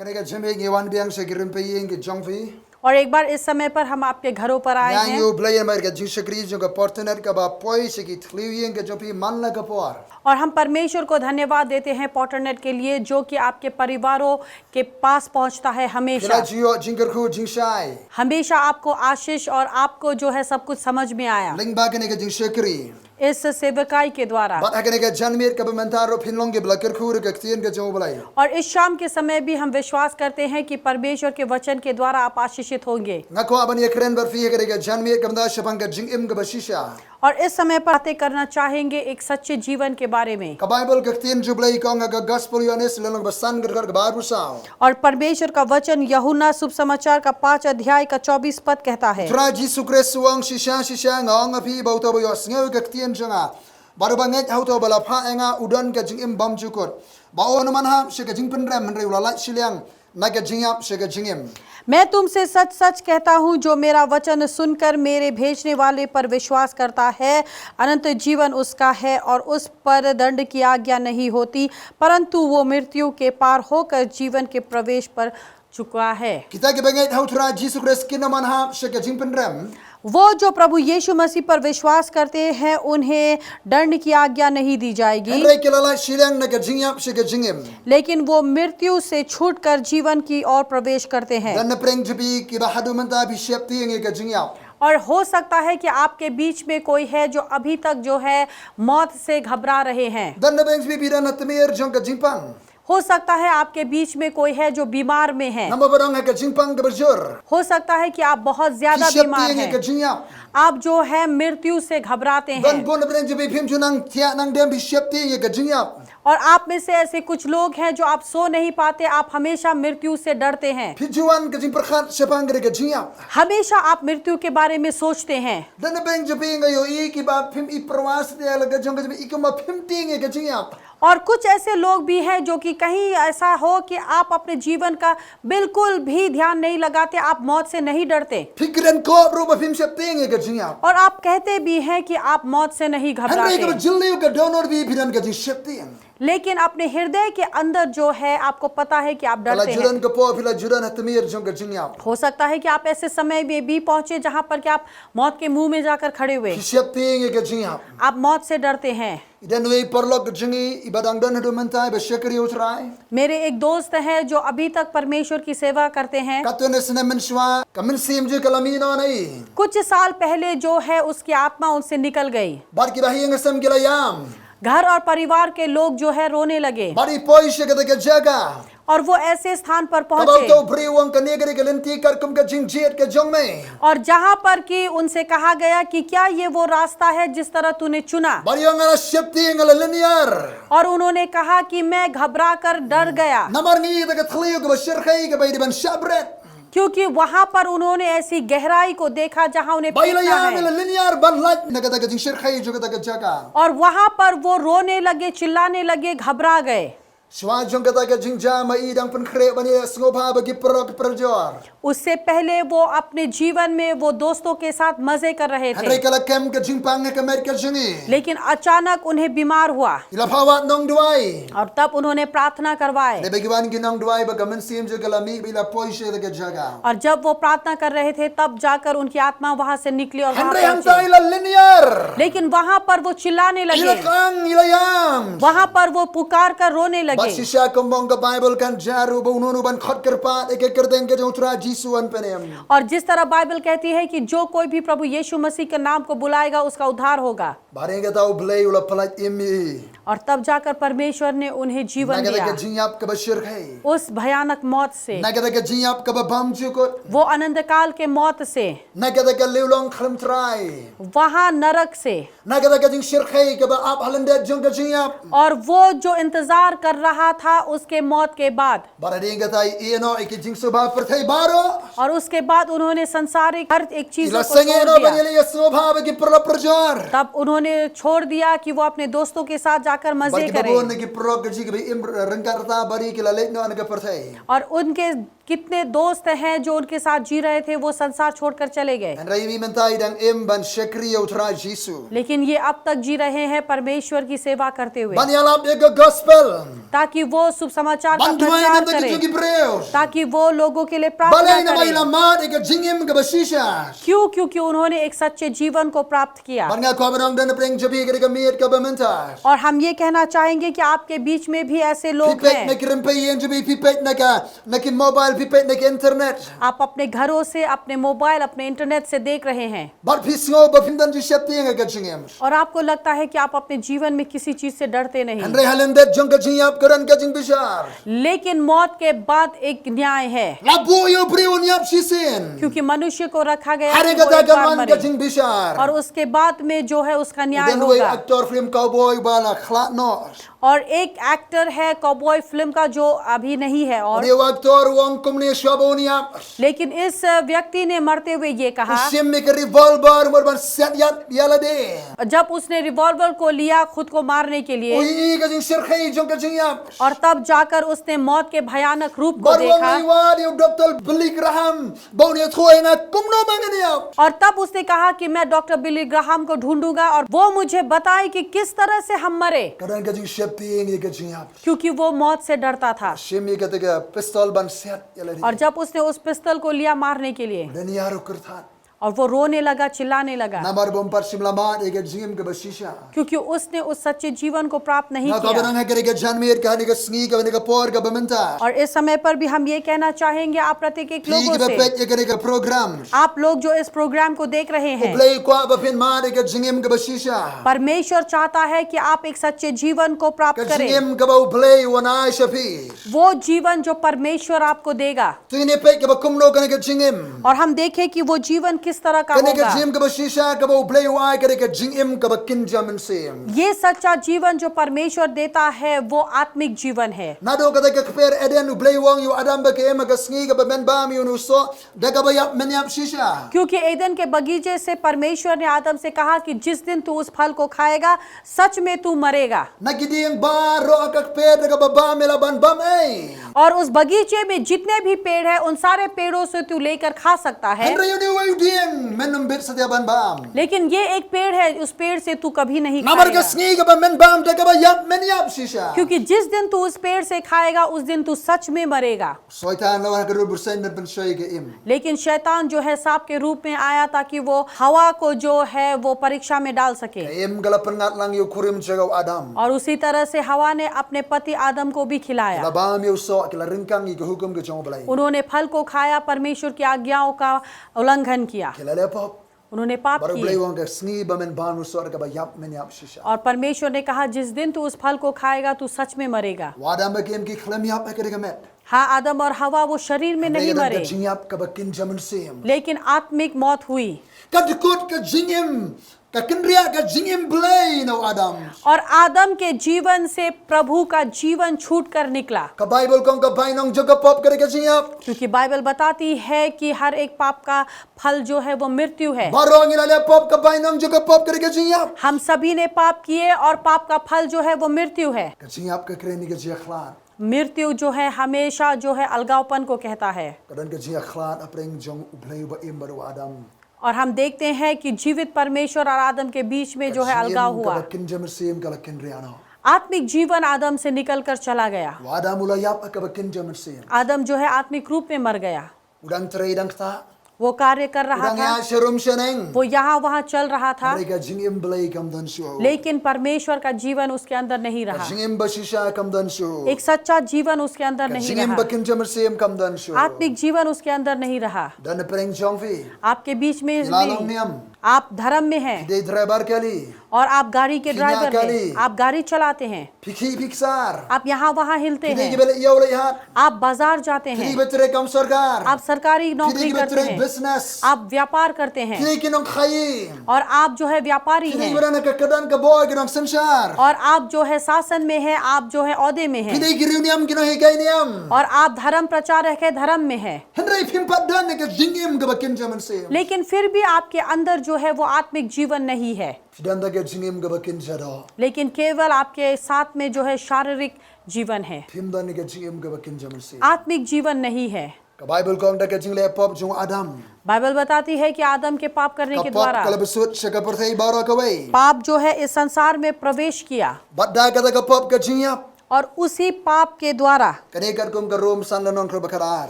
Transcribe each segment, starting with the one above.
Kanega jeme ngewan biang se girim pe yeng ke jongfi. और एक बार इस समय पर हम आपके घरों पर आए Yang हैं yu blay mer ke jingse kri jong ke partner ka ba poi se ki thliu yeng ke jopi man la ka por. और हम परमेश्वर को धन्यवाद देते हैं पॉटरनेट के लिए जो कि आपके परिवारों के पास पहुंचता है Kila हमेशा jiyo jingker khu jingsai. हमेशा आपको आशीष और आपको जो है सब कुछ समझ में आया Ling ba kanega jingse kri. इस सेवकाई के द्वारा। Bat kanega janmir ka bemantaro pinlong ke blakir khu re ke tien ke jo blay. और इस शाम के समय भी हम विश्वास करते हैं कि परमेश्वर के वचन के द्वारा आप आशीषित होंगे। Ngako aban ye kren bar fi kanega janmir ka benda shapang ke jingim ke basisha. और इस समय पर बातें करना चाहेंगे एक सच्चे जीवन के बारे में। Ka Bible ke tien jo blay ka nga gospel yones lelong basan ger ke bar busao. और परमेश्वर का वचन यूहन्ना शुभ समाचार का 5 अध्याय का 24 पद कहता है। Tra Jisu Christ suang shisha ngong api bau to boyo sngew ke tien janga. Baru banget hau to bala pha enga udan ke jingim bam jukut. Bao naman ha se ke jing penrem menrei ulala siliang na ke jingyap se ke jingim. मैं तुमसे सच सच कहता हूँ जो मेरा वचन सुनकर मेरे भेजने वाले पर विश्वास करता है अनंत जीवन उसका है और उस पर दंड की आज्ञा नहीं होती परंतु वो मृत्यु के पार होकर जीवन के प्रवेश पर चुका है। Kita ke banget hau tra Jisu Christ kinaman ha se ke jing penrem. वो जो प्रभु यीशु मसीह पर विश्वास करते हैं उन्हें दंड की आज्ञा नहीं दी जाएगी Henrei ke lala siliang na ke jingyap se ke jingim. लेकिन वो मृत्यु से छूटकर जीवन की ओर प्रवेश करते हैं। Dan na preng jebi ki ba hadu menta bi siap tieng ke jingyap. और हो सकता है कि आपके बीच में कोई है जो अभी तक जो है मौत से घबरा रहे हैं। Dan na preng jebi bidan na temir jong ke jingpang. हो सकता है आपके बीच में कोई है जो बीमार में है। Nama barang ke jingpang ke berjur. हो सकता है कि आप बहुत ज्यादा Siap बीमार tieng ke हैं। jingyap. आप जो है मृत्यु से घबराते Dan हैं। pun na preng jebi phim junang tia nang dem bi siap tieng ke jingyap. और आप में से ऐसे कुछ लोग हैं जो आप सो नहीं पाते, आप हमेशा मृत्यु से डरते हैं। Pijuan ke jing perkhat sepang ke jingyap. हमेशा आप मृत्यु के बारे में सोचते हैं। Dan na beng jebi ngayo I ki ba phim I perwas dia la ke jong ke jebi I ma phim tieng ke jingyap. और कुछ ऐसे लोग भी हैं जो कि कहीं ऐसा हो कि आप अपने जीवन का बिल्कुल भी ध्यान नहीं लगाते, आप मौत से नहीं डरते Pikiran ko bro ba phim siap tieng ke jingyap. और आप कहते भी हैं कि आप मौत से नहीं Henrei ke घबराते, jilliu ke donor bi bidan ke jing siap tieng. लेकिन अपने हृदय के अंदर जो है आपको पता है कि आप Kala डरते हैं। juran ke po pila juran hatemir jong ke jingyap. हो सकता है कि आप ऐसे समय में भी पहुंचे जहां पर कि आप मौत के मुंह में जाकर खड़े हुए, Ki siap tieng ke jingyap. आप मौत से डरते हैं। Idan we perlok ke jingi ibadang dan hadu mentai ba syakri utrai. मेरे एक दोस्त हैं जो अभी तक परमेश्वर की सेवा करते हैं। Katune sene menswa kamen sim je kalamino nai. कुछ साल पहले जो है उसकी आत्मा उनसे निकल गई। Bar ki bahi ngasam gilayam. घर और परिवार के लोग जो है रोने लगे Bari poi se ke jaga. और वो ऐसे स्थान पर Kabau पहुंचे to priwang ke negeri ke lenti kar kum ke jingjiet ke jong me. और जहां पर कि उनसे कहा गया कि क्या ये वो रास्ता है जिस तरह तूने चुना, Bari yang ana siap tieng ala linear. और उन्होंने कहा कि मैं घबरा कर डर गया Namar ngi ta ke thliu ke ba syarkhai ke ba di ban syabret. क्योंकि वहां पर उन्होंने ऐसी गहराई को देखा जहां उन्हें Baila फेंकना yang है। ala linear ban lat na ke jing syarkhai jo ke jaga. और वहां पर वो रोने लगे, चिल्लाने लगे, घबरा गए। Swa jong ke jingja ma idang pen khre bani sngoba bagi perok perjor. उससे पहले वो अपने जीवन में वो दोस्तों के साथ मजे कर रहे Henrei थे, kala kem ke jingpang ke mer ke jingi. लेकिन अचानक उन्हें बीमार हुआ Ila phawat nong duai. और तब उन्होंने प्रार्थना करवाए। Le bagiwan ki nong duai ba gamen sim je kalami bila poi se ke jaga. और जब वो प्रार्थना कर रहे थे तब जाकर उनकी आत्मा वहां से निकली और वहां Henrei hang पहुंची। ta ila linear. लेकिन वहां पर वो चिल्लाने Ila लगे, kang ila yam. वहां पर वो पुकार कर रोने Bat लगे। sisya kumbong ke Bible kan jaru ba ununu ban khot kerpat ke kerden ke jong tra jisuan penem. और जिस तरह बाइबल कहती है कि जो कोई भी प्रभु यीशु मसीह के नाम को बुलाएगा उसका उद्धार होगा। Bareng ke tau blay ula palat imi. और तब जाकर परमेश्वर ने उन्हें जीवन Nagada दिया ke jinyap ke bashir khai. उस भयानक मौत से, Nagada ke jinyap ke babam jukut. वो अनंत काल के मौत से, Nagada ke liulong khalam trai. वहां नरक से, Nagada ke jing shir khai ke ba ap halendet jong ke jinyap. और वो जो इंतजार कर रहा था उसके मौत के बाद, Bareng ke tai ieno ke jing subha perthai baro. और उसके बाद उन्होंने संसारिक हर एक चीज Ila को छोड़ sengeno दिया। banyeli subha bagi perla perjar. तब उन्होंने छोड़ दिया कि वो अपने दोस्तों के साथ जाकर मजे Bagi babon करें ke perla ke jing ke im rengkarta bari ke lalek no an ke perthai. और उनके कितने दोस्त हैं जो उनके साथ जी रहे थे वो संसार छोड़कर चले गए, En rai mi mentai dang im ban shekri utra Jesu. लेकिन ये अब तक जी रहे हैं परमेश्वर की सेवा करते हुए, Ban yalap ega gospel. ताकि वो शुभ समाचार का Ban duai प्रचार nam taki करें, jugi breo. ताकि वो लोगों के लिए Balay प्रार्थना na mai करें। lamat ega jingim ga basisha. क्यों? क्योंकि उन्होंने एक सच्चे जीवन को प्राप्त किया। Ban nga ko banong dan preng jabi ga miet ka bamenta. और हम ये कहना चाहेंगे कि आपके बीच में भी ऐसे लोग Pipet na हैं, kirimpe jabi pipet na ki mobile pipet na ki internet. आप अपने घरों से, अपने मोबाइल, अपने इंटरनेट से देख रहे हैं, Bar pisngo ba pindan ji shepti nga ga jingim. और आपको लगता है कि आप अपने जीवन में किसी चीज से डरते नहीं, Henry halendet jong ka jingap karan ka jing bishar. लेकिन मौत के बाद एक न्याय है, Labu yo breo nyap shisin. क्योंकि मनुष्य को रखा गया है Hari कि वो ka एक बार man मरे, ka jing bishar. और उसके बाद में जो है उसका न्याय Dan way होगा। actor film cowboy bala khlat no. और एक एक्टर है कॉबॉय फिल्म का जो अभी नहीं है, और Ni actor wong kumni shabonia. लेकिन इस व्यक्ति ने मरते हुए ये कहा, Shim mi ka revolver mor ban set yala de. जब उसने रिवॉल्वर को लिया खुद को मारने के लिए, Ui ka jing sirkhai jong ka jing yap. और तब जाकर उसने मौत के भयानक रूप को Bar wong देखा, ni wa ni Dr. Billy Graham. Bau ni thoi na kumno bangani yap. और तब उसने कहा कि मैं डॉक्टर बिली ग्राहम को ढूंढूंगा और वो मुझे बताए कि किस तरह से हम मरे, Karan ka jing shepti ngi ka jing yap. क्योंकि वो मौत से डरता था। Shim mi ka tega pistol ban set yala de. और जब उसने उस पिस्तौल को लिया मारने के लिए, Dan yaru kurthan. और वो रोने लगा, चिल्लाने लगा, Namar bom par shim lamat ega jingim ka basisha. क्योंकि उसने उस सच्चे जीवन को प्राप्त नहीं Na ka किया। banang ha ka janmir ka ni ka sngi ka ni ka por ka bamenta. और इस समय पर भी हम ये कहना चाहेंगे आप प्रत्येक एक Pi लोगों ka से, pet ka ni ka program. आप लोग जो इस प्रोग्राम को देख रहे हैं, Play kwa ba pin ma ega jingim ka basisha. परमेश्वर चाहता है कि आप एक सच्चे जीवन को प्राप्त Ka करें, jingim ka ba play wana shafi. वो जीवन जो परमेश्वर आपको देगा। Tini pet ka ba kumno ka ni ka jingim. और हम देखें कि वो जीवन किस तरह का Ka ni ka होगा। jingim ka basisha ka ba play wa ka ni ka jingim ka ba kinjam sim. ये सच्चा जीवन जो परमेश्वर देता है वो आत्मिक जीवन है। Nado ka ka kper eden u play wang yu adam ba ke ma ka sngi ka ba ben bam yu nu so da ka ba yap men yap shisha. क्योंकि एदन के बगीचे से परमेश्वर ने आदम से कहा कि जिस दिन तू उस फल को खाएगा सच में तू मरेगा। Nagiding ba ro ka kper da ka ba bam la ban bam ei. और उस बगीचे में जितने भी पेड़ हैं उन सारे पेड़ों से तू लेकर खा सकता है, Henry yu ni wa yu ding men bit sa ban bam. लेकिन ये एक पेड़ है, उस पेड़ से तू कभी नहीं Namar ka खाएगा, sngi ka ba men bam da ka ba yap men yap shisha. क्योंकि जिस दिन तू उस पेड़ से खाएगा उस दिन तू सच में मरेगा। Soitan lawan ka rubusen na ben shoy ka im. लेकिन शैतान जो है सांप के रूप में आया ताकि वो हवा को जो है वो परीक्षा में डाल सके, Im gala pengat lang yu kurim chagaw Adam. और उसी तरह से हवा ने अपने पति आदम को भी खिलाया। La bam yu so kila ringkang yu hukum ka chong balai. उन्होंने फल को खाया, परमेश्वर की आज्ञाओं का उल्लंघन किया, Kila lepop. उन्होंने पाप Baru play किए। wang ka sngi ba men bam yu so ka ba yap men yap shisha. और परमेश्वर ने कहा जिस दिन तू उस फल को खाएगा तू सच में मरेगा। Wadam ba kem ki khlem yap ka met. हाँ, आदम और हवा वो शरीर में नहीं Ka मरे, jing yap ka ba kin jaman sim. लेकिन आत्मिक मौत हुई। Ka dikut ka jingim. Ka kinriya ka jingim blay no Adam. और आदम के जीवन से प्रभु का जीवन छूट कर निकला, Ka Bible kong ka bainong joga pop ka jing yap. क्योंकि बाइबल बताती है कि हर एक पाप का फल जो है वो मृत्यु है। Barong ilale pop ka bainong joga pop ka jing yap. हम सभी ने पाप किए और पाप का फल जो है वो मृत्यु है। Ka jing yap ka kreni ka jing khlan. मृत्यु जो है हमेशा जो है अलगावपन को कहता है। Kadan ka jing khlan apreng jong ublay ba im baru Adam. और हम देखते हैं कि जीवित परमेश्वर और आदम के बीच में जो है अलगाव हुआ। Ka kin jaman sim ka kin riano. आत्मिक जीवन आदम से निकलकर चला गया। Wadam ula yap ka ba kin jaman sim. आदम जो है आत्मिक रूप में मर गया। Udang tray dang ta. वो कार्य कर रहा Udang था, ya sharum shaneng. वो यहाँ वहाँ चल रहा था, Mereka jingim blay kam dan shu. लेकिन परमेश्वर का जीवन उसके अंदर नहीं रहा। Jingim bashisha kam dan shu. एक सच्चा जीवन उसके अंदर नहीं Jingim रहा, bakin jaman sim kam dan shu. आत्मिक जीवन उसके अंदर नहीं रहा। Dan preng jongfi. आपके बीच में Ilalong भी niyam. आप धर्म में हैं Day driver kali. और आप गाड़ी के ड्राइवर कली। हैं, आप गाड़ी चलाते हैं, Pikhi piksar. आप यहाँ वहाँ हिलते Kini हैं, gibel iyaw lihat. आप बाजार जाते Kini हैं, betre kam sarkar. आप सरकारी Kini नौकरी करते betre हैं, business. आप व्यापार करते हैं, Kini kinong khayi. और आप जो है व्यापारी Kini हैं, berana kakadan ka boy kinong sanshar. और आप जो है शासन में हैं, आप जो है औहदे में हैं, Kini giriw niyam kinong higay niyam. और आप धर्म प्रचारक है, धर्म में है, Henry pimpat dan ne ka jingim ka bakin jaman sim. लेकिन फिर भी आपके अंदर जो है वो आत्मिक जीवन नहीं है, Fidan da ka jingim ka bakin jado. लेकिन केवल आपके साथ में जो है शारीरिक जीवन है, Pimdan ne ka jingim ka bakin jaman sim. आत्मिक जीवन नहीं है। Ka Bible kong da ka jing le pop jong Adam. Bible बताती है कि आदम के पाप करने Ka के pop द्वारा kala besut siya ka perthai bara ka way. पाप जो है इस संसार में प्रवेश किया Bat da ka da ka pop ka jing yap. और उसी पाप के द्वारा Kani kat kum ka rom san lanong kro bakar.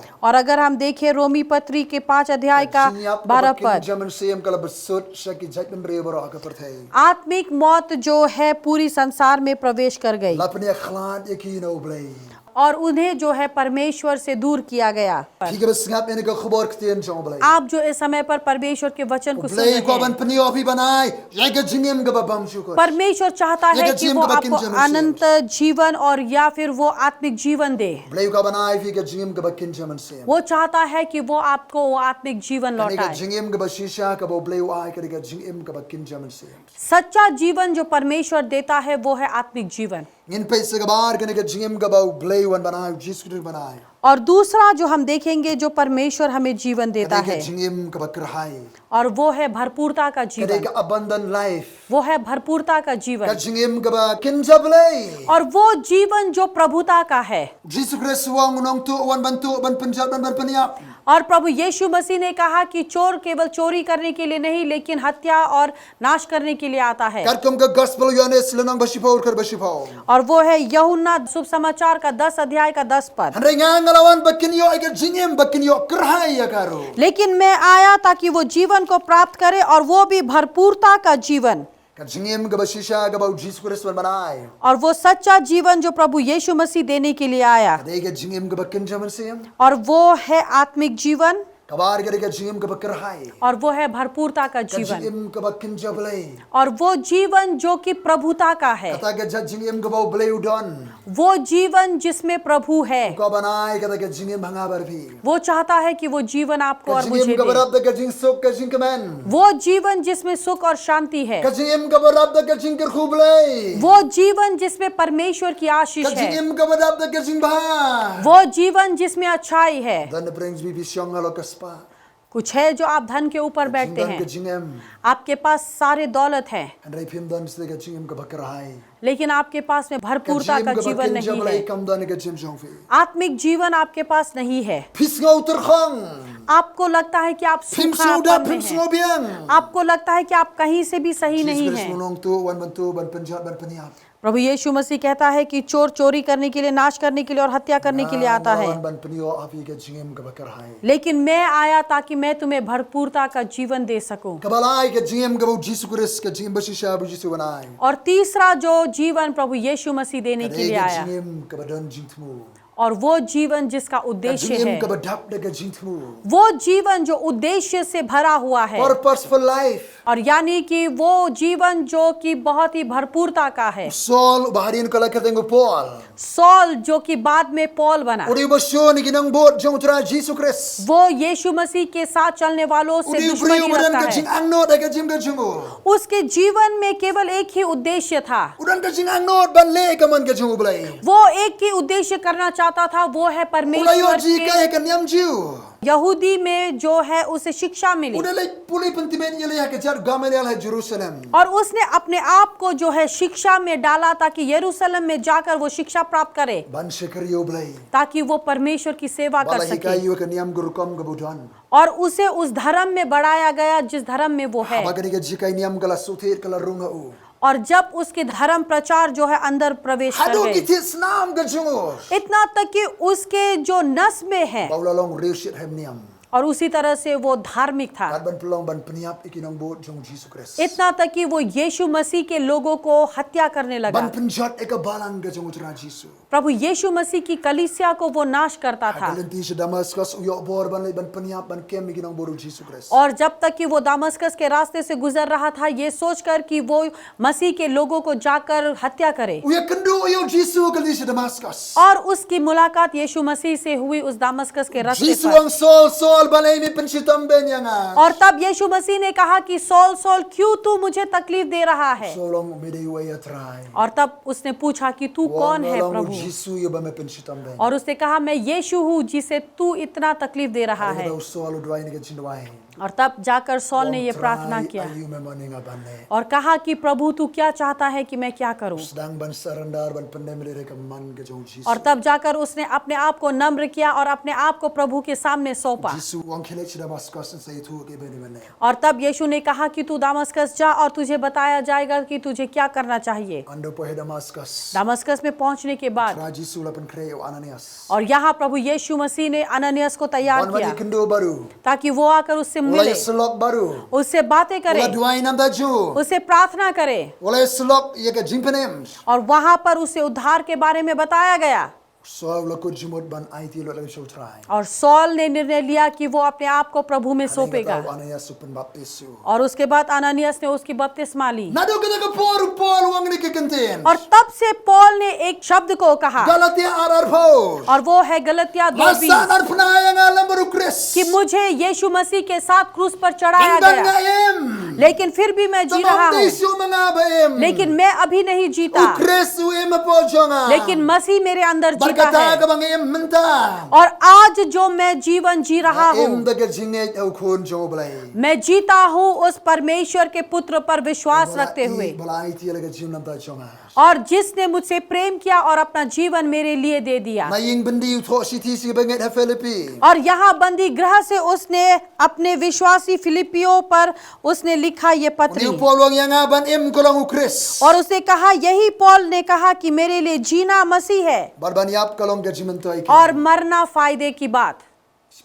और अगर हम देखें रोमी पत्री के 5 अध्याय का Jing yap 12 kin पद jaman siyam kala besut siya ki jait ben re bara ka perthai. आत्मिक मौत जो है पूरी संसार में प्रवेश कर गई Lapne khlan yaki no blay. और उन्हें जो है परमेश्वर से दूर किया गया Ki ka besngap ene ka khobor ktien jong blay. आप जो इस समय पर परमेश्वर के वचन को सुन Blay रहे ko हैं ban pniyo phi banai. Yai ka jingem ka babam shukor. परमेश्वर चाहता है ये कि जीवन वो का आपको बाकिन जन्म से अनंत जीवन और या फिर वो आत्मिक जीवन दे Blay ka banai fi ka jingem ka bakin jaman siyam. वो चाहता है कि वो आपको वो आत्मिक जीवन Kani ka लौटाए jingem ka bashisha ka bo blay wa ka ka jingem ka bakin jaman siyam. सच्चा जीवन जो परमेश्वर देता है वो है आत्मिक जीवन Ngin pe sa gabar kani ka jingem ka bo blay wan banai Jesus Christ banai. और दूसरा जो हम देखेंगे जो परमेश्वर हमें जीवन देता Kani ka है jingem ka bakrahai. और वो है भरपूरता का Kani जीवन ka abundant life. वो है भरपूरता का Ka जीवन jingem ka bakin jablay. और वो जीवन जो प्रभुता का है Jesus Christ wang unong tu wan bantu ban penjat ban peniap. और प्रभु यीशु मसीह ने कहा कि चोर केवल चोरी करने के लिए नहीं लेकिन हत्या और नाश करने के लिए आता है Kat kum ka gospel Yohanes lenong basipaw kar basipaw. और वो है यूहन्ना शुभ समाचार का 10 अध्याय का 10 पद Handai nga ngalawan bakin yo ay ka jingem bakin yo krahai ya karo. लेकिन मैं आया ताकि वो जीवन को प्राप्त करे और वो भी भरपूरता का जीवन Ka jingem ka bashisha ka bo Jesus Christ wan banai. और वो सच्चा जीवन जो प्रभु यीशु मसीह देने के लिए आया Kani ka jingem ka bakin jaman siyam. और वो है आत्मिक जीवन Kabar kani ka jingem ka bakrahai. और वो है भरपूरता का Ka जीवन jingem ka bakin jablay. और वो जीवन जो कि प्रभुता का है Kata ka jingem ka bo blay udon. वो जीवन जिसमें प्रभु है Ka banai kata ka jingem hanga barbi. वो चाहता है कि वो जीवन आपको Ka और मुझे jingem ka दे barab da ka jing sok ka jing kaman. वो जीवन जिसमें सुख और शांति है Ka jingem ka barab da ka jing kar khublay. वो जीवन जिसमें परमेश्वर की आशीष Ka है jingem ka barab da ka jing bah. वो जीवन जिसमें अच्छाई है Dan brings bi bisyong halo kaspa. कुछ है जो आप धन के ऊपर बैठते Dan ka हैं jingem. आपके पास सारे दौलत है Andai phim dan sila ka jingem ka bakrahai. लेकिन आपके पास में Ka भरपूरता का jingem ka जीवन bakin नहीं jablay है kam dan ka jim jong fi. आत्मिक जीवन आपके पास नहीं है Phis ngau terkhang. आपको लगता है कि आप Phim सुखापन suda में phim हैं sngo biang. आपको लगता है कि आप कहीं से भी सही नहीं Jesus Christ हैं nulong tu wan bantu ban penjat ban peniap. प्रभु यीशु मसीह कहता है कि चोर चोरी करने के लिए नाश करने के लिए और हत्या करने के लिए आता है Ban penio api ka jingem ka bakrahai. लेकिन मैं आया ताकि मैं तुम्हें भरपूरता का जीवन दे सकूं Kabalai ka jingem ka bo Jesus Christ ka jingem basisha bu Jesus wanai. और तीसरा जो जीवन प्रभु यीशु मसीह देने के Kadai लिए ka आया jingem ka badan jingtmu. और वो जीवन जिसका Ka उद्देश्य jingem है ka badap da ka jingtmu. वो जीवन जो उद्देश्य से भरा हुआ है Purposeful life. और यानी कि वो जीवन जो कि बहुत ही भरपूरता का है Sol baharin ka lakatengo Paul. Saul जो कि बाद में पौल बना Udi basyo ni ginang bot jong tra Jesus Christ. वो यीशु मसीह के साथ चलने वालों से Udi दुश्मनी brio badan रखता ka jing है angno da ka jing ka jingo. उसके जीवन में केवल एक ही उद्देश्य था Udan ka jing angno ban le ka man ka jingo bulai. वो एक ही उद्देश्य करना चाहता था वो है Ulayo परमेश्वर ji के ka ka nyam jiu. यहूदी में जो है उसे शिक्षा मिली Udah like puli pentimen yele ya ke jar Gamaliel hai Jerusalem. और उसने अपने आप को जो है शिक्षा में डाला ताकि यरूशलेम में जाकर वो शिक्षा प्राप्त करे Ban shekariyo bulai. ताकि वो परमेश्वर की सेवा कर Balahi सके kayo ka niyam gurukom ka budan. और उसे उस धर्म में बढ़ाया गया जिस धर्म में वो है Bagani ka jika niyam kala sutir kala runga u. और जब उसके धर्म प्रचार जो है अंदर प्रवेश कर Hadu गए kiti snam ka jingo. इतना तक कि उसके जो नस में है Paulalong reushit hem niyam. और उसी तरह से वो धार्मिक था Kad ban pelong ban peniap ikinong bot jong Jesus Christ. इतना तक कि वो यीशु मसीह के लोगों को हत्या करने लगा Ban penjat eka balang ka jong utra Jesus. प्रभु यीशु मसीह की कलीसिया को वो नाश करता था Kalinti sa Damascus uyok bor ban ban peniap ban kem ikinong bot Jesus Christ. और जब तक कि वो दामस्कस के रास्ते से गुजर रहा था ये सोचकर कि वो मसीह के लोगों को जाकर हत्या करे Uyak kendo uyok Jesus kalinti sa Damascus. और उसकी मुलाकात यीशु मसीह से हुई उस दामस्कस के रास्ते Jesus पर ang Saul balay mi pensitam ben yang nga. और तब यीशु मसीह ने कहा कि सॉल सॉल क्यों तू मुझे तकलीफ दे रहा है Solong umidi way atray. और तब उसने पूछा कि तू कौन है प्रभु Jesus yo ba me pensitam ben. और उसने कहा मैं यीशु हूँ जिसे तू इतना तकलीफ दे रहा है Daw Saul udway ni ka jinway. और तब जाकर सॉल ने ये प्रार्थना किया ayu memani ngabane. और कहा कि प्रभु तू क्या चाहता है कि मैं क्या करूं। Sedang ban sarandar ban pendem mere ka man ke jong Jesus. और तब जाकर उसने अपने आप को नम्र किया और अपने आप को प्रभु के सामने सौंपा। Jesus wang khile chida Damascus se itu ke beni mane. और तब यीशु ने कहा कि तू दमिश्क जा और तुझे बताया जाएगा कि तुझे क्या करना चाहिए। Ando pohe Damascus. दमिश्क में पहुंचने के बाद Ra Jesus lapan kreo Ananias. और यहाँ प्रभु यीशु मसीह ने अननियास को तैयार Wan mani किया kendo baru. ताकि वो आकर उससे Ulai मिले, selok baru. उससे बातें करे, Ula duai nam daju. उससे प्रार्थना करे। Ulai selok ye ke jingpenem. और वहां पर उसे उद्धार के बारे में बताया गया। So lakut jimot ban IT lo lagi show try. और सॉल ने निर्णय लिया कि वो अपने आप को प्रभु में सौंपेगा। Ananias supen baptisu. और उसके बाद अननियास ने उसकी बपतिस्मा ली। Nado kita ke Paul wang ni ke kenten. और तब से पौल ने एक शब्द को कहा Galatia arar Paul. और वो है गलतिया 2:20 Masa nar pnaya ngalam baru Chris. कि मुझे यीशु मसीह के साथ क्रूस पर चढ़ाया Indan गया, ngaem. लेकिन फिर भी मैं जी रहा हूँ, Baptisu mga baem. लेकिन मैं अभी नहीं जीता, Chris uem Paul jonga. लेकिन मसीह मेरे अंदर जीता Berkata है। ka bang em menta. और आज जो मैं जीवन जी रहा Em हूँ, da ke jinge au khon jo blai. मैं जीता हूँ उस परमेश्वर के पुत्र पर विश्वास रखते हुए, Bala IT lagi jim nam ta jonga. और जिसने मुझसे प्रेम किया और अपना जीवन मेरे लिए दे दिया। Na ying bendi utho city si banget ha Philippi. और यहाँ बंदी गृह से उसने अपने विश्वासी फिलिपियों पर उसने लिखा ये Ni पत्री, Paul wang yang aban em kolang Chris. और उसने कहा, यही पौल ने कहा कि मेरे लिए जीना मसीह है Barbani ap kalong ke jimentai. और मरना फायदे की बात।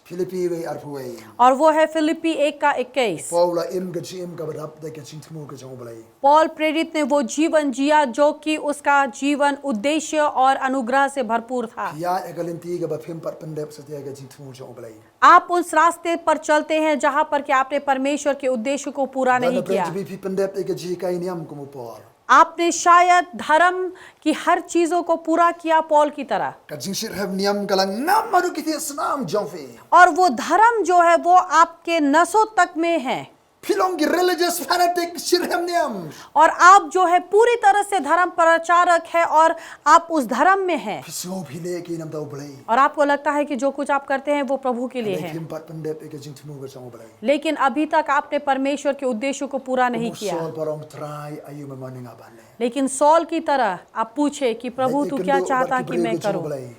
Philippi we arpuai. और वो है Philippi 1:21। Paul em ke jim ka badap da ke jingtmu ke jong blai. Paul प्रेरित ने वो जीवन जिया जो कि उसका जीवन उद्देश्य और अनुग्रह से भरपूर था। Ya egalinti ke bapim pat pendep setia ke jingtmu jong blai. आप उस रास्ते पर चलते हैं जहां पर कि आपने परमेश्वर के उद्देश्य को पूरा नहीं Dan किया। prenji pendep ke jikai niam kumu Paul. आपने शायद धर्म की हर चीजों को पूरा किया पौल की तरह, Ka jingshir have niam kalang nam maru kiti snam jongfe. और वो धर्म जो है वो आपके नसों तक में है, Pilong ki religious fanatic shirham niam. और आप जो है पूरी तरह से धर्म प्रचारक है और आप उस धर्म में हैं, Piso phile ki nam tau blai. और आपको लगता है कि जो कुछ आप करते हैं वो प्रभु के लिए है, Bapim pat pendep ke jingtmu ke jong blai. लेकिन अभी तक आपने परमेश्वर के उद्देश्य को पूरा नहीं किया। Sol parong try ayu memani ngabane. लेकिन सॉल की तरह आप पूछे कि प्रभु तू क्या चाहता कि मैं करूं।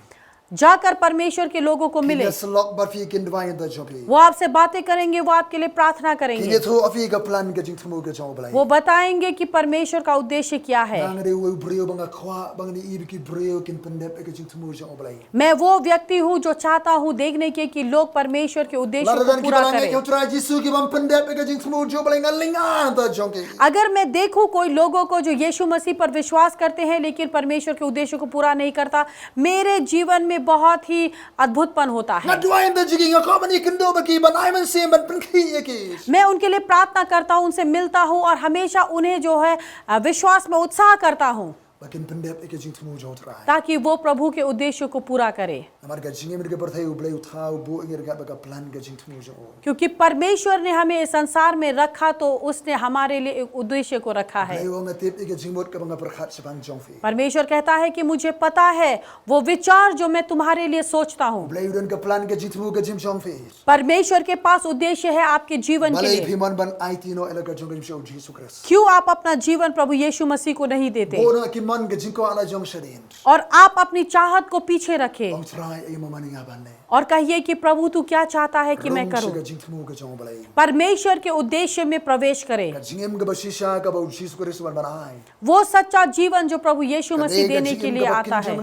जाकर परमेश्वर के लोगों को मिले, Selok bafi kin dwai da jobi. वो आपसे बातें करेंगे, वो आपके लिए प्रार्थना करेंगे, Kini tho afi ka plan ke jingtmu ke jong blai. वो बताएंगे कि परमेश्वर का उद्देश्य क्या है। Nang de wo brio banga khwa bang ni ib ki brio kin pendep ke jingtmu jong blai. मैं वो व्यक्ति हूँ जो चाहता हूँ देखने के कि लोग परमेश्वर के उद्देश्य को Laradan ki पूरा balange करें। ke try jisu ki bang pendep ke jingtmu jong blai ngalinga da jongke. अगर मैं देखूं कोई लोगों को जो यीशु मसीह पर विश्वास करते हैं लेकिन परमेश्वर के उद्देश्य को पूरा नहीं करता, मेरे जीवन में बहुत ही अद्भुतपन होता है। Ngadwai da jigi ngakho bani kendo baki ban ai man sem ban penki yeki. मैं उनके लिए प्रार्थना करता हूँ, उनसे मिलता हूँ और हमेशा उन्हें जो है विश्वास में उत्साह करता हूँ Bakin pendep ke jingtmu jong try. ताकि वो प्रभु के उद्देश्य को पूरा करे, Amar ka jinge mir ke perthai ublai uthau bu ingir ka baka plan ke jingtmu jong. क्योंकि परमेश्वर ने हमें इस संसार में रखा तो उसने हमारे लिए एक उद्देश्य को रखा है। Blai wong atip ke jingmot ka banga perkhat sepang jongfe. परमेश्वर कहता है कि मुझे पता है वो विचार जो मैं तुम्हारे लिए सोचता हूँ। Blai udan ka plan ke jingtmu ke jim jongfe. परमेश्वर के पास उद्देश्य है आपके जीवन के Balai लिए। phiman ban IT no ela ka jong jim Jesus Christ. क्यों आप अपना जीवन प्रभु यीशु मसीह को नहीं देते Bona ki man ke jingko ala jong sharin. और आप अपनी चाहत को पीछे रखें Bang try ayu mamani ngabane. और कहिए कि प्रभु तू क्या चाहता है कि मैं Rong करूं। shiga jingtmu ke jong blai. परमेश्वर के उद्देश्य में प्रवेश करें। Ka jingem ke basisha ka bau Jesus Christ ban banai. वो सच्चा जीवन जो प्रभु यीशु मसीह देने के लिए आता है,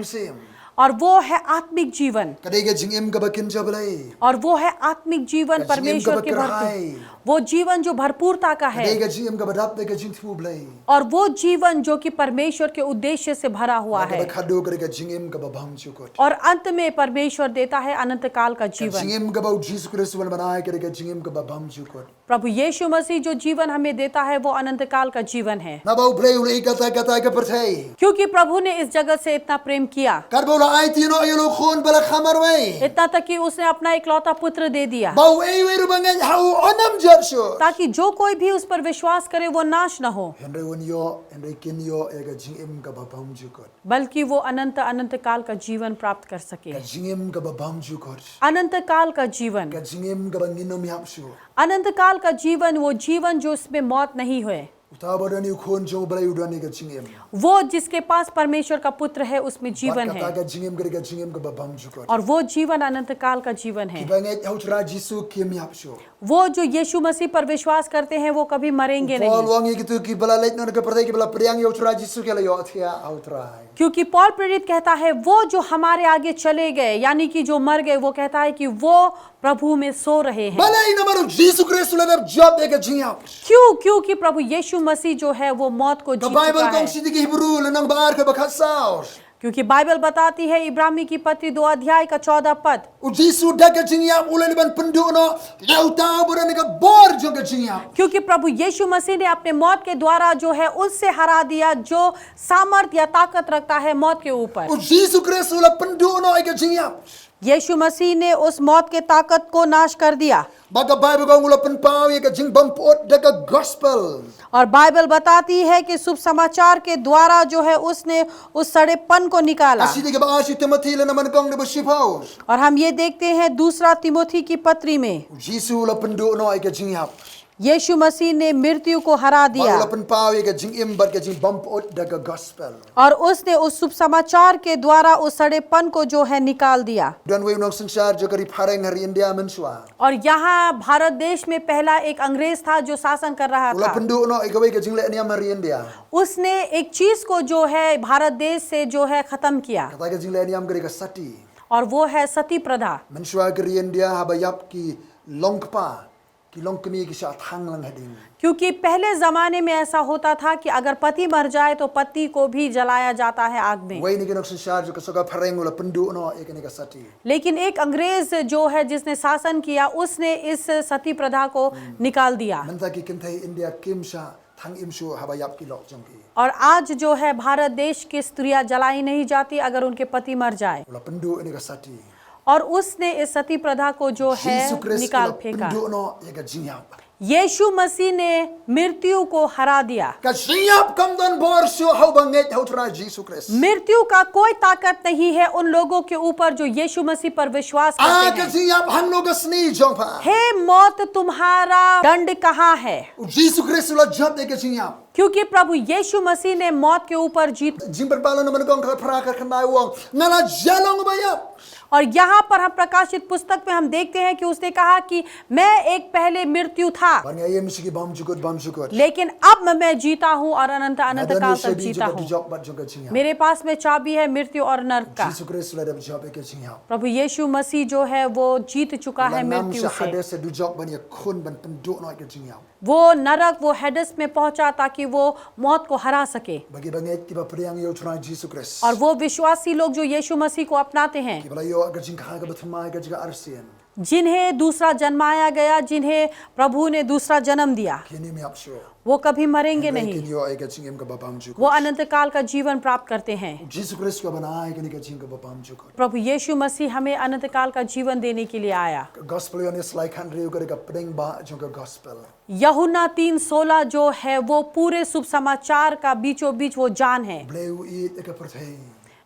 और वो है आत्मिक जीवन, Kadai ka jingem ka bakin jablai. और वो है आत्मिक जीवन परमेश्वर के भरपूर, वो जीवन जो भरपूरता का है, Kadai ka jingem ka badap ka jingtmu blai. और वो जीवन जो कि परमेश्वर के उद्देश्य से भरा हुआ है, Ka khado ka jingem ka babam chukot. और अंत में परमेश्वर देता है अनंत काल का जीवन। Jingem ka bau Jesus Christ ban banai ka jingem ka babam chukot. प्रभु यीशु मसीह जो जीवन हमें देता है वो अनंत काल का जीवन है, Na bau play uli kata ka pertai. क्योंकि प्रभु ने इस जगत से इतना प्रेम किया, Kar bau la ai tino ayolo khon bala khamar wei. इतना तक कि उसने अपना इकलौता पुत्र दे दिया, Bau ei wei rubangan hau onam jerso. ताकि जो कोई भी उस पर विश्वास करे वो नाश न हो, Henry wonyo, Henry kinyo ega jingim ka babam jukot. बल्कि वो अनंत अनंत काल का जीवन प्राप्त कर सके। Ka jingim ka babam jukot. अनंत काल का जीवन, Ka jingim ka banginom yapsu. अनंत काल का जीवन, वो जीवन जो उसमें मौत नहीं हुए, Utabodani khon jo balai udani ka jingim. वो जिसके पास परमेश्वर का पुत्र है उसमें जीवन Kata है, ka jingim ka jingim ka babam jukot. और वो जीवन अनंत काल का जीवन है। Kibanget hau tra jisu kim yapsu. वो जो यीशु मसीह पर विश्वास करते हैं वो कभी मरेंगे Paul नहीं, wangi gitu ki bala leit non ka pertai ki bala priang hau tra jisu ke la yo athia hau tra. क्योंकि पौल प्रेरित कहता है वो जो हमारे आगे चले गए, यानी कि जो मर गए, वो कहता है कि वो प्रभु में सो रहे हैं। Balai na maru jisu Christ la job ega jingap. क्यों? क्योंकि प्रभु यीशु मसीह जो है वो मौत को The जीत Bible चुका kong है, sidi ki Hebrew lanang baar ka bakhasaos. क्योंकि बाइबल बताती है इब्रानी की पत्री 2 अध्याय का 14 पद, U jisu daga jingap ulan ban pendu no yau ta buran ka bor jo ka jingap. क्योंकि प्रभु यीशु मसीह ने अपने मौत के द्वारा जो है उससे हरा दिया जो सामर्थ या ताकत रखता है मौत के ऊपर। U jisu Christ ula pendu no ega jingap. यीशु मसीह ने उस मौत के ताकत को नाश कर दिया, Baga Bible kong ula penpau ega jing bampot daga gospel. और बाइबल बताती है कि शुभ समाचार के द्वारा जो है उसने उस सड़ेपन को निकाला। Asidi ka ba si Timothy la naman kong de basipaos. और हम ये देखते हैं दूसरा तिमोथी की पत्री में, U jisu ula pendu no ega jingap. यीशु मसीह ने मृत्यु को हरा दिया Ula penpau ega jing imbar ka jing bampot daga gospel. और उसने उस शुभ समाचार के द्वारा उस सड़ेपन को जो है निकाल दिया। Dan we unang sangsar jo kari pareng hari India menswa. और यहाँ भारत देश में पहला एक अंग्रेज था जो शासन कर रहा Ula था, pendu no ega we ka jing le niam hari India. उसने एक चीज को जो है भारत देश से जो है खत्म किया, Kata ka jing le niam kari ka sati. और वो है सती प्रथा। Menswa kari India habayap ki longpa. Ki longkemi ki sa thang lang hading. क्योंकि पहले जमाने में ऐसा होता था कि अगर पति मर जाए तो पति को भी जलाया जाता है आग में, Way ni kinok sangsar jo ka soka pareng ula pendu no ega ni ka sati. लेकिन एक अंग्रेज जो है जिसने शासन किया उसने इस सती प्रथा को निकाल दिया। Menta ki kintai India kim sa thang imsu habayap ki lok jong ki. और आज जो है भारत देश की स्त्रियां जलाई नहीं जाती अगर उनके पति मर जाए, Ula pendu ni ka sati. और उसने इस सती प्रथा को जो है Jesus Christ निकाल ula फेंका। pendu no ega jingyap. यीशु मसीह ने मृत्यु को हरा दिया। Ka jingyap kam don bor so hau banget hau tra Jesus Christ. मृत्यु का कोई ताकत नहीं है उन लोगों के ऊपर जो यीशु मसीह पर विश्वास Ah करते ka हैं। jingyap hang lo ka sni jong pa. हे मौत तुम्हारा दंड कहाँ है? Jesus Christ ula job ega jingyap. क्योंकि प्रभु यीशु मसीह ने मौत के ऊपर जीत। Jing berbalon naman kong ka pra ka kanai wong. Ngala jalong bayap. और यहाँ पर हम प्रकाशित पुस्तक में हम देखते हैं कि उसने कहा कि मैं एक पहले मृत्यु था, Ban nga yem sigi bam jukot. लेकिन अब मैं जीता हूँ और अनंत अनंत Adan काल ni तक sabi जीता jo ka हूँ। job bat jong ka jingyap. मेरे पास में चाबी है मृत्यु और नरक का। Jesus Christ ula job ega jingyap. प्रभु यीशु मसीह जो है वो जीत चुका है Nam मृत्यु sa से। hades se du job ban ya khun ban pendu no ega jingyap. वो नरक, वो हेडस में पहुंचा ताकि वो मौत को हरा सके। Bagi banget ki ba priang yo tra Jesus Christ. और वो विश्वासी लोग जो यीशु masiह को अपनाते हैं, Ki bala yo ega jing ka ga batma ega jiga arsian. जिन्हें दूसरा जन्माया गया, जिन्हें प्रभु ने दूसरा जन्म दिया, Kini mi apso. वो कभी मरेंगे Kin नहीं, yo ega jingem ka babam jukot. वो अनंत काल का जीवन प्राप्त करते हैं। Jesus Christ ko bana ega ni ka jing ka babam jukot. प्रभु यीशु मसीह हमें अनंत काल का जीवन देने के लिए आया। Gospel yon is like country ka ka pring ba jong ka gospel. यूहन्ना 3:16 जो है वो पूरे शुभ समाचार का बीचों बीच वो जान है। Bleu it ega perthei.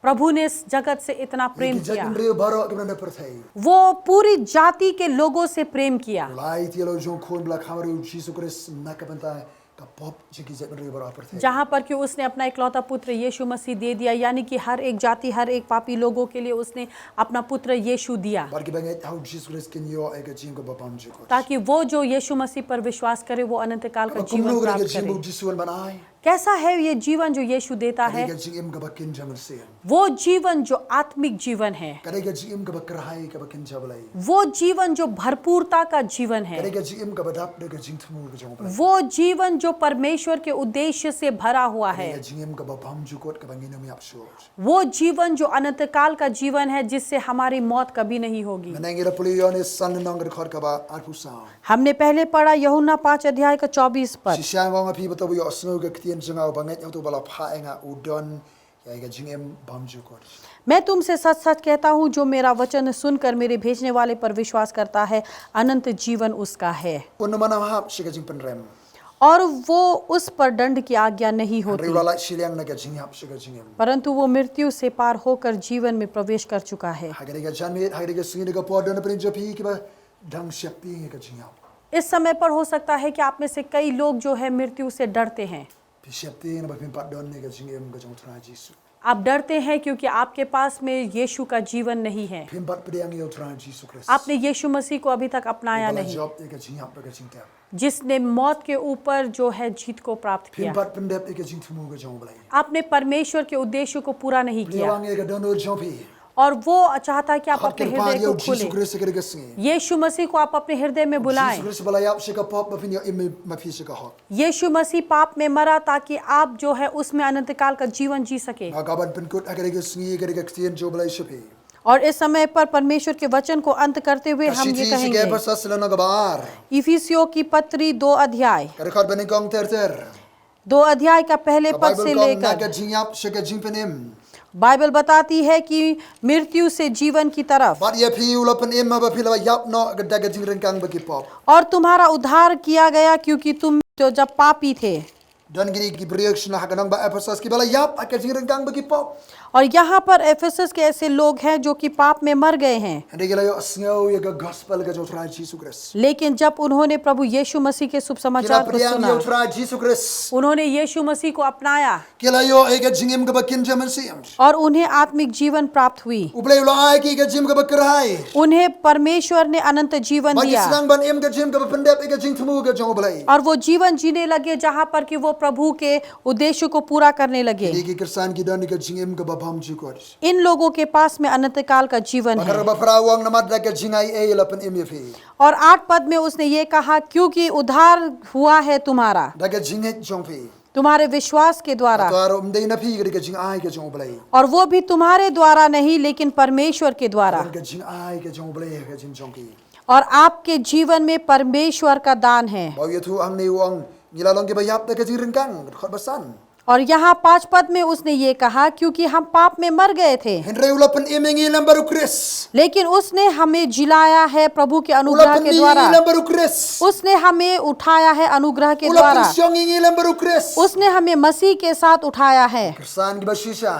प्रभु ने इस जगत से इतना प्रेम Ki किया, jakin reu baro ka na perthei. वो पूरी जाति के लोगों से प्रेम किया, Lai ti lo jong khon bla khamaru Jesus Christ na ka bantai ka pop jiki jakin reu baro perthei. जहाँ पर कि उसने अपना इकलौता पुत्र यीशु मसीह दे दिया, यानी कि हर एक जाति, हर एक पापी लोगों के लिए उसने अपना पुत्र यीशु दिया, Bagi banget how Jesus Christ kin yo ega jing ka babam jukot. ताकि वो जो यीशु मसीह पर विश्वास करे वो अनंत काल का जीवन Kumlu ka प्राप्त jing करे। bu Jesus banai. कैसा है ये जीवन जो यीशु देता है? Kadiga jingim ka bakin jamal siam. वो जीवन जो आत्मिक जीवन है, Kadiga jingim ka bakrahai ka bakin jabalai. वो जीवन जो भरपूरता का जीवन है, Kadiga jingim ka badap de ka jingtmu ka jabalai. वो जीवन जो परमेश्वर के उद्देश्य से भरा हुआ है, Kadiga jingim ka babam jukot ka bangino mi apsur. वो जीवन जो अनंत काल का जीवन है जिससे हमारी मौत कभी नहीं होगी। Menangira puliyon is san nang record ka ba arpusa. हमने पहले पढ़ा यूहन्ना 5 अध्याय का 24 पद। Sisyan wang api bataw yo snow ka ktian jangao banget yo to bala phaenga udon ya ka jingim bam jukot. मैं तुमसे सच सच कहता हूँ, जो मेरा वचन सुनकर मेरे भेजने वाले पर विश्वास करता है, अनंत जीवन उसका है, Uno mana hap shika jing penrem. और वो उस पर दंड की आज्ञा नहीं होती, Riwala silyang na ka jing hap shika jingim. परंतु वो मृत्यु से पार होकर जीवन में प्रवेश कर चुका है। Hagariga janmit hagariga singi ka podon na prin jopi ki ba dang shakti ka jing hap. इस समय पर हो सकता है कि आप में से कई लोग जो है मृत्यु से डरते हैं। Pi shakti na ba pin padon ni ka jingim ka jong tra jisu. आप डरते हैं क्योंकि आपके पास में यीशु का जीवन नहीं है, Pin pat pediang yo tra jisu Christ. आपने यीशु मसीह को अभी तक अपनाया Bala नहीं, job ka jing hap ka jing tap. जिसने मौत के ऊपर जो है जीत को प्राप्त Pin किया। pat pendep ka jing tumu ka jong blai. आपने परमेश्वर के उद्देश्य को पूरा नहीं किया, Priwang ka dono jopi. और वो चाहता है कि आप Hat अपने ka pa हृदय yo को jisu खोलें, Christ ka ka singi. यीशु मसीह को आप अपने हृदय में Jesus बुलाएं। Christ bala yap shika pop ba pin yo im ma pi shika hot. यीशु मसीह पाप में मरा ताकि आप जो है उसमें अनंत काल का जीवन जी सके। Nga gaban pin kut hagariga singi ka ktian jo blai shopi. और इस समय पर परमेश्वर के वचन को अंत करते हुए हम ये Kashiti कहेंगे, shika pasas sila na gabar. इफिसियों की पत्री 2 अध्याय, Ka record bani kong ter. 2 अध्याय का पहले Ka पद से Bible kong na लेकर ka jing hap shika jing penim. Bible बताती है कि मृत्यु से जीवन की तरफ, Bat ya pi ulapan imma ba pila yap no ka daga jing rengkang ba ki pop. और तुम्हारा उद्धार किया गया क्योंकि तुम जो जब पापी थे। Dan gini ki reaction na haganang ba Ephesus ki bala yap ka jing rengkang ba ki pop. और यहाँ पर एफेसस के ऐसे लोग हैं जो कि पाप में मर गए हैं, Hindi gila yo asngaw ya ka gospel ka jo tra Jesus Christ. लेकिन जब उन्होंने प्रभु यीशु मसीह के शुभ Kila समाचार को priang सुना, yo tra Jesus Christ. उन्होंने यीशु मसीह को अपनाया Kila yo ay ka jingim ka ba kinjaman siyam. और उन्हें आत्मिक जीवन प्राप्त हुई। Ublay ulo ay ki ka jim ka ba karahay. उन्हें परमेश्वर ने अनंत जीवन Bagi दिया silang ban im ka jim ka ba pendep ay ka jing tumu ka jong ublay. और वो जीवन जीने लगे जहाँ पर कि वो प्रभु के उद्देश्य को पूरा करने लगे। Hindi ki kersan ki dan ka jingim ka ba pam jukot. इन लोगों के पास में अनंत काल का जीवन है। Bakar ba frawang na madla ka jingay ay lapan im yafi. और 8 पद में उसने ये कहा, क्योंकि उद्धार हुआ है तुम्हारा, Daga jingit jong pi. तुम्हारे विश्वास के द्वारा, Atwaro umday na pi ka jing ay ka jong ublay. और वो भी तुम्हारे द्वारा नहीं लेकिन परमेश्वर के द्वारा, Ka jing ay ka jong ublay ka jing jong pi. और आपके जीवन में परमेश्वर का दान है। Baw yatu ang niwang nilalong ki ba yap da ka jing rengkang. Khot basan. और यहाँ 5 पद में उसने ये कहा, क्योंकि हम पाप में मर गए थे, Henry ulapan iming ilang baru Chris. लेकिन उसने हमें जिलाया है प्रभु के अनुग्रह Ulapan के ni द्वारा, ilang baru Chris. उसने हमें उठाया है अनुग्रह के Ulapan द्वारा, siyong ilang baru Chris. उसने हमें मसीह के साथ उठाया है। Kersan ki ba shisha.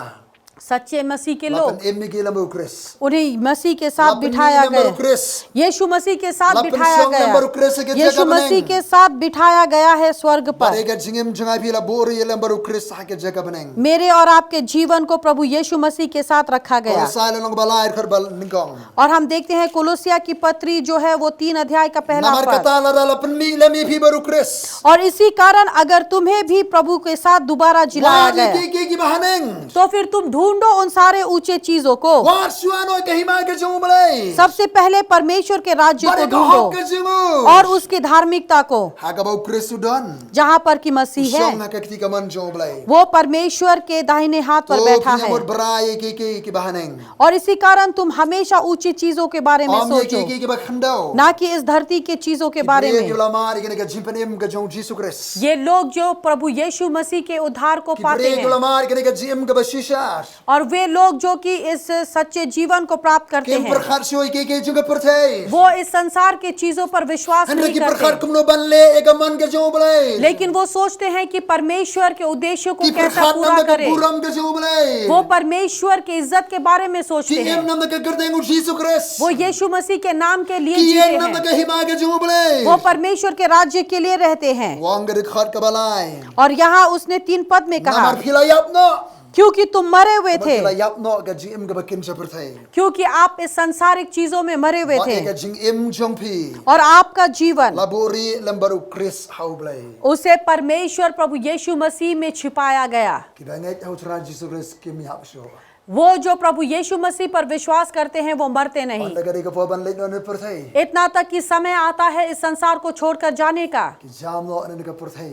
सच्चे मसीह के लोग, Lapan iming ilang baru Chris. उन्हें मसीह के साथ Lapan बिठाया ilang baru गया, Chris. यीशु मसीह के साथ Lapan बिठाया siyong ilang baru गया, Chris ke यीशु jaga मसीह beneng. के साथ बिठाया गया है स्वर्ग पर। Barega jingim jangay pila bori ilang baru Chris sa ke jaga beneng. मेरे और आपके जीवन को प्रभु यीशु मसीह के साथ रखा गया। Or sa lang balay khar bal ningkong. और हम देखते हैं कोलोसिया की पत्री जो है वो 3 अध्याय का पहला Namar पद, kata lara lapan mi ilang mi pi baru Chris. और इसी कारण अगर तुम्हें भी प्रभु के साथ दोबारा जिलाया Wah गया ki bahaneng. तो फिर तुम ढूंढो उन सारे ऊंचे चीजों को, Wah suano ke hima ke jong balay. सबसे पहले परमेश्वर के राज्य को Barega hok ke ढूंढो jingu. और उसकी धार्मिकता को, Haga bau Chris udon. जहाँ पर कि मसीह Siyong है na ketika man jong balay. वो परमेश्वर के दाहिने हाथ पर To बैठा है। pinyamot baray ki bahaneng. और इसी कारण तुम हमेशा ऊंची चीजों के बारे में Om ye सोचो, ki bakhandaw. ना कि इस धरती के चीजों के बारे Ki में। ulamar ke jimpanim ke jong Jesus Christ. ये लोग जो प्रभु यीशु मसीह के उद्धार को पाते Ki हैं ulamar ke jim ke bashisha. और वे लोग जो कि इस सच्चे जीवन को प्राप्त करते Kim हैं, perkhar shoy ke juga percay. वो इस संसार के चीजों पर विश्वास Henry नहीं ki perkhar करते, kumno banle egaman ke jong balay. लेकिन वो सोचते हैं कि परमेश्वर के उद्देश्यों को Ki कैसा perkhar पूरा nam ke करे। buram ke jong balay. वो परमेश्वर के इज्जत के बारे में सोचते Ki em हैं, nam ke gardeng Jesus Christ. वो यीशु मसीह के नाम के लिए Ki जीते em nam हैं, ke hima ke jong balay. वो परमेश्वर के राज्य के लिए रहते हैं। Wang ke khar ke balay. और यहाँ उसने 3 पद में कहा Namar philayap no. क्योंकि तुम मरे हुए थे, Kila yap no ka jing im ka bakin sa perthai. क्योंकि आप इस सांसारिक चीजों में मरे हुए Ba थे ka jing im jong pi. और आपका जीवन Labori lembaru Chris how blay. उसे परमेश्वर प्रभु यीशु मसीह में छिपाया गया। Ki ba ngai how tra Jesus Christ kim yap sho. वो जो प्रभु यीशु मसीह पर विश्वास करते हैं वो मरते नहीं। Anda ka pa ban leit no ne perthai. इतना तक कि समय आता है इस संसार को छोड़कर जाने का, Ki jam no ne ka perthai.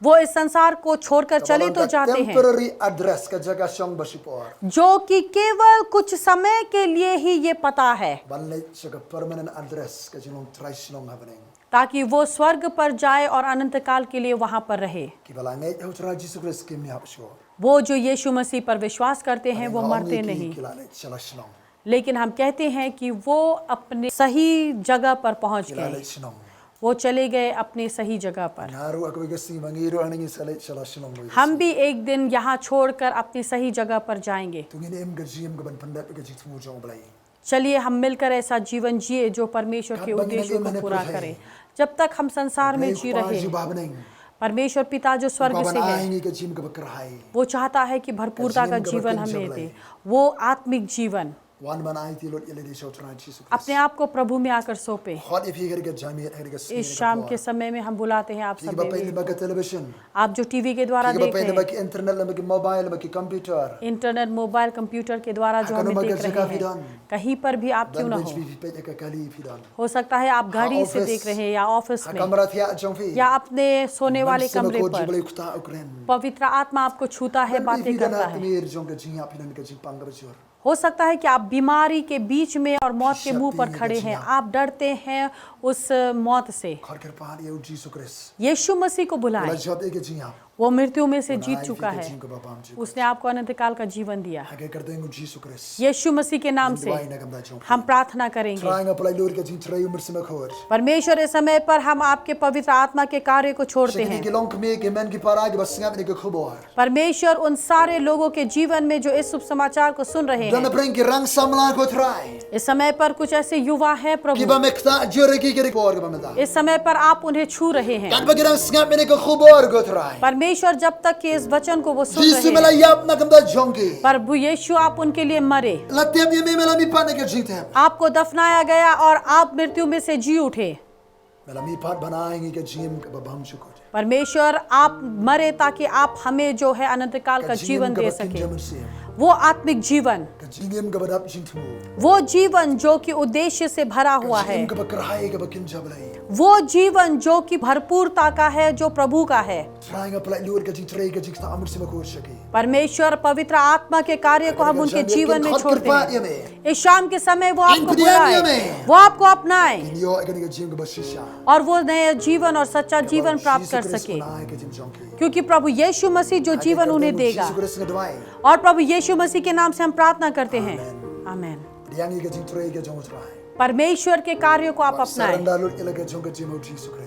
वो इस संसार को छोड़कर चले तो जाते हैं, temporary address ka jaga shong basipor. जो कि केवल कुछ समय के लिए ही ये पता है, Ban leit sa ka permanent address ka jing try slong happening. ताकि वो स्वर्ग पर जाए और अनंत काल के लिए वहां पर रहे। Ki ba ngai how tra Jesus Christ kim yap sho. वो जो यीशु मसीह पर विश्वास करते हैं वो मरते नहीं, Kila leit shala slong. लेकिन हम कहते हैं कि वो अपने सही जगह पर पहुंच Kila गए, leit slong. वो चले गए अपनी सही जगह पर। Naru aku ka si mangiru aning sa leit shala slong. हम भी एक दिन यहाँ छोड़कर अपनी सही जगह पर जाएंगे। Tungin im ka jim ka ban pandat ka jit mu jong blay. चलिए हम मिलकर ऐसा जीवन जिए जो परमेश्वर के उद्देश्यों को पूरा करे। जब तक हम संसार में जी रहे, परमेश्वर पिता जो स्वर्ग से है, वो चाहता है कि भरपूरता का जीवन हमें दे, वो आत्मिक जीवन। अपने आप को प्रभु में आकर सौंपे। इस शाम के समय में हम बुलाते हैं आप सब, आप जो टीवी के द्वारा देख रहे हैं, इंटरनेट, मोबाइल, कंप्यूटर के द्वारा जो हमें देख रहे हैं, कहीं पर भी आप क्यों ना हो सकता है आप गाड़ी से देख रहे हैं या ऑफिस में या अपने सोने वाले कमरे पर, पवित्र आत्मा आपको छूता है, बातें करता है। हो सकता है कि आप बीमारी के बीच में और मौत के मुंह पर खड़े हैं, आप डरते हैं उस मौत से। यीशु मसीह को बुलाएं, वो मृत्यु में से जीत चुका है, उसने आपको अनंत काल का जीवन दिया। यीशु मसीह के नाम से हम प्रार्थना करेंगे। परमेश्वर इस समय पर हम आपके पवित्र आत्मा के कार्य को छोड़ते हैं। परमेश्वर उन सारे लोगों के जीवन में जो इस शुभ समाचार को सुन रहे हैं, इस समय पर कुछ ऐसे युवा हैं प्रभु, इस समय पर आप उन्हें छू रहे हैं। परमेश्वर जब तक कि इस वचन को वो सुन रहे हैं, प्रभु यीशु आप उनके लिए मरे, आपको दफनाया गया और आप मृत्यु में से जी उठे। परमेश्वर आप मरे ताकि आप हमें जो है अनंत काल का जीवन दे सके, वो आत्मिक जीवन, वो जीवन जो कि उद्देश्य से भरा हुआ है, वो जीवन जो कि भरपूरता का है, जो प्रभु का है। परमेश्वर पवित्र आत्मा के कार्य को हम उनके जीवन में छोड़ते हैं। इस शाम के समय वो आपको बुलाए, वो आपको अपनाए और वो नया जीवन और सच्चा जीवन प्राप्त कर सके, क्योंकि प्रभु यीशु मसीह जो जीवन उन्हें देगा। और प्रभु यीशु मसीह के नाम से हम प्रार्थना करते हैं, आमीन। परमेश्वर के कार्यों को आप अपनाएं,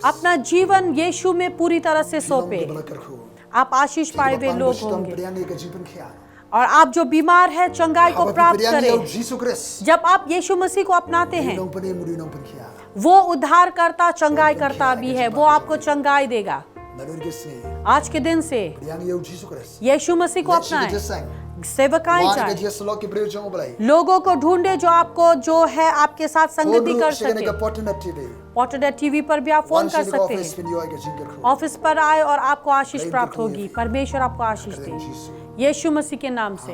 अपना जीवन यीशु में पूरी तरह से सौंपे। आप आशीष पाए हुए लोग होंगे और आप जो बीमार है चंगाई को प्राप्त करें। जब आप यीशु मसीह को अपनाते हैं, वो उद्धार करता, चंगाई करता भी है, वो आपको चंगाई देगा। आज के दिन से यीशु मसीह को अपनाएं, सेवकाएं जाएं, लोगों को ढूंढे जो आपको जो है आपके साथ संगति कर सके। पॉटनेट टीवी पर भी आप फोन कर सकते हैं, ऑफिस पर आए और आपको आशीष प्राप्त होगी। परमेश्वर आपको आशीष दे, यीशु मसीह के नाम से।